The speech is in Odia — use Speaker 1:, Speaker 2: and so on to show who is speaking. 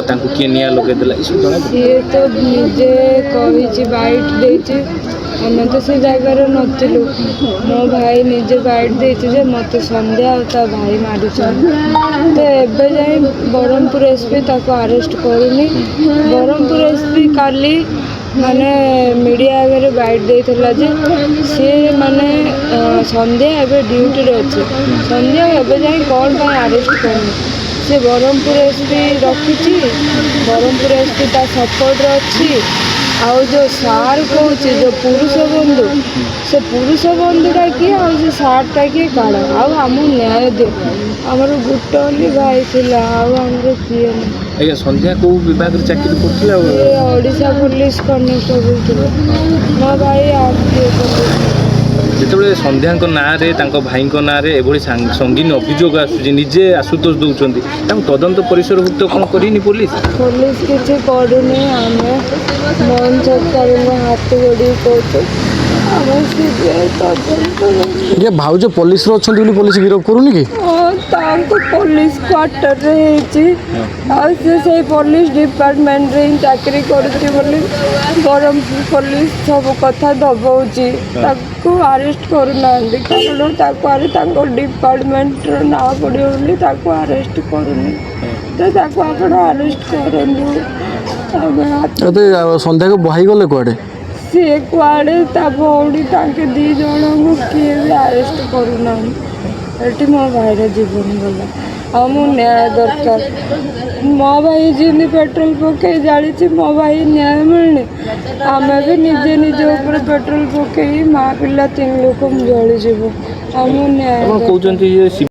Speaker 1: ତାଙ୍କୁ କିଏ ନିଆଁ ଲଗେଇଦେଲା ଏସବୁ ଜଣା
Speaker 2: ସିଏ ତ ନିଜେ କହିଛି ବାଇଟ୍ ଦେଇଛି। ଆମେ ତ ସେ ଜାଗାରେ ନଥିଲୁ। ମୋ ଭାଇ ନିଜେ ବାଇଟ୍ ଦେଇଛି ଯେ ମୋତେ ସନ୍ଧ୍ୟା ଆଉ ତା ଭାଇ ମାରିଛନ୍ତି। ତ ଏବେ ଯାଇ ବ୍ରହ୍ମପୁର ଏସ୍ପି ତାକୁ ଆରେଷ୍ଟ କରୁନି। ବ୍ରହ୍ମପୁର ଏସ୍ପି କାଲି ମାନେ ମିଡ଼ିଆ ଆଗରେ ବାଇଟ୍ ଦେଇଥିଲା ଯେ ସିଏ ମାନେ ସନ୍ଧ୍ୟା ଏବେ ଡ୍ୟୁଟିରେ ଅଛି। ସନ୍ଧ୍ୟା ଏବେ ଯାଇ କ'ଣ ପାଇଁ ଆରେଷ୍ଟ କରୁନି। ସେ ବ୍ରହ୍ମପୁର ଏସ୍ପି ରଖିଛି। ବ୍ରହ୍ମପୁର ଏସ୍ପି ତା ସପୋର୍ଟରେ ଅଛି। ଆଉ ଯେଉଁ ସାର୍ କହୁଛି ଯେଉଁ ପୁରୁଷ ବନ୍ଧୁ, ସେ ପୁରୁଷ ବନ୍ଧୁଟା କିଏ ଆଉ ସେ ସାର୍ଟା କିଏ କାଢ଼। ଆଉ ଆମକୁ ନ୍ୟାୟ ଦିଅ। ଆମର ଗୋଟେ ବୋଲି ଭାଇ ଥିଲା, ଆଉ ଆମର କିଏ ନାହିଁ।
Speaker 1: ଆଜ୍ଞା ସନ୍ଧ୍ୟା କେଉଁ ବିଭାଗରେ ଚାକିରି କରୁଥିଲା?
Speaker 2: ସେ ଓଡ଼ିଶା ପୁଲିସ କନେଷ୍ଟବଳ ଥିଲା। ମୋ ଭାଇ ଆର୍ଟିଓ ପୋଲିସ।
Speaker 1: ଯେତେବେଳେ ସନ୍ଧ୍ୟାଙ୍କ ନାଁରେ ତାଙ୍କ ଭାଇଙ୍କ ନାଁରେ ଏଭଳି ସଙ୍ଗୀନ ଅଭିଯୋଗ ଆସୁଛି, ନିଜେ ଆଶୁତୋଷ ଦେଉଛନ୍ତି, ତାଙ୍କୁ ତଦନ୍ତ ପରିସରଭୁକ୍ତ କ'ଣ କରିନି ପୋଲିସ?
Speaker 2: ପୋଲିସ କିଛି କରୁନି। ଆମେ ମୋହନ ସରକାରଙ୍କ ହାତ ଯୋଡ଼ିକି କହୁଛୁ ଆମେ ସିବିଆଇ ତଦନ୍ତ।
Speaker 3: ଭାଉଜ ପୋଲିସରେ ଅଛନ୍ତି ବୋଲି ପୋଲିସ ଗିରଫ କରୁନି କି?
Speaker 2: ତାଙ୍କୁ ପୋଲିସ କ୍ୱାର୍ଟରରେ ହେଇଛି। ଆଉ ସେ ସେଇ ପୋଲିସ ଡିପାର୍ଟମେଣ୍ଟରେ ହିଁ ଚାକିରି କରୁଛି ବୋଲି ବ୍ରହ୍ମପୁର ପୋଲିସ ସବୁ କଥା ଦବଉଛି। ତାକୁ ଆରେଷ୍ଟ କରୁନାହାନ୍ତି କାରଣ ତାଙ୍କ ଡିପାର୍ଟମେଣ୍ଟର ନାଁ ପଡ଼ିବ ବୋଲି ତାକୁ ଆରେଷ୍ଟ କରୁନି। ତ ତାକୁ ଆପଣ ଆରେଷ୍ଟ କରନ୍ତୁ।
Speaker 3: ସନ୍ଧ୍ୟାକୁ ବହାଇ ଗଲେ କୁଆଡ଼େ?
Speaker 2: ସିଏ କୁଆଡ଼େ ତା ଭଉଣୀ ତାଙ୍କେ 2 ଜଣଙ୍କୁ କିଏ ବି ଆରେଷ୍ଟ କରୁନାହାନ୍ତି। ଏଠି ମୋ ଭାଇର ଜୀବନ ଗଲା। ଆଉ ମୁଁ ନ୍ୟାୟ ଦରକାର। ମୋ ଭାଇ ଯେମିତି ପେଟ୍ରୋଲ ପକାଇ ଜାଳିଛି, ମୋ ଭାଇ ନ୍ୟାୟ ମିଳୁନି। ଆମେ ବି ନିଜେ ନିଜ ଉପରେ ପେଟ୍ରୋଲ ପକାଇ ମା ପିଲା 3 ଲୋକ ଜଳିଯିବୁ। ଆଉ ମୁଁ ନ୍ୟାୟ
Speaker 1: କହୁଛନ୍ତି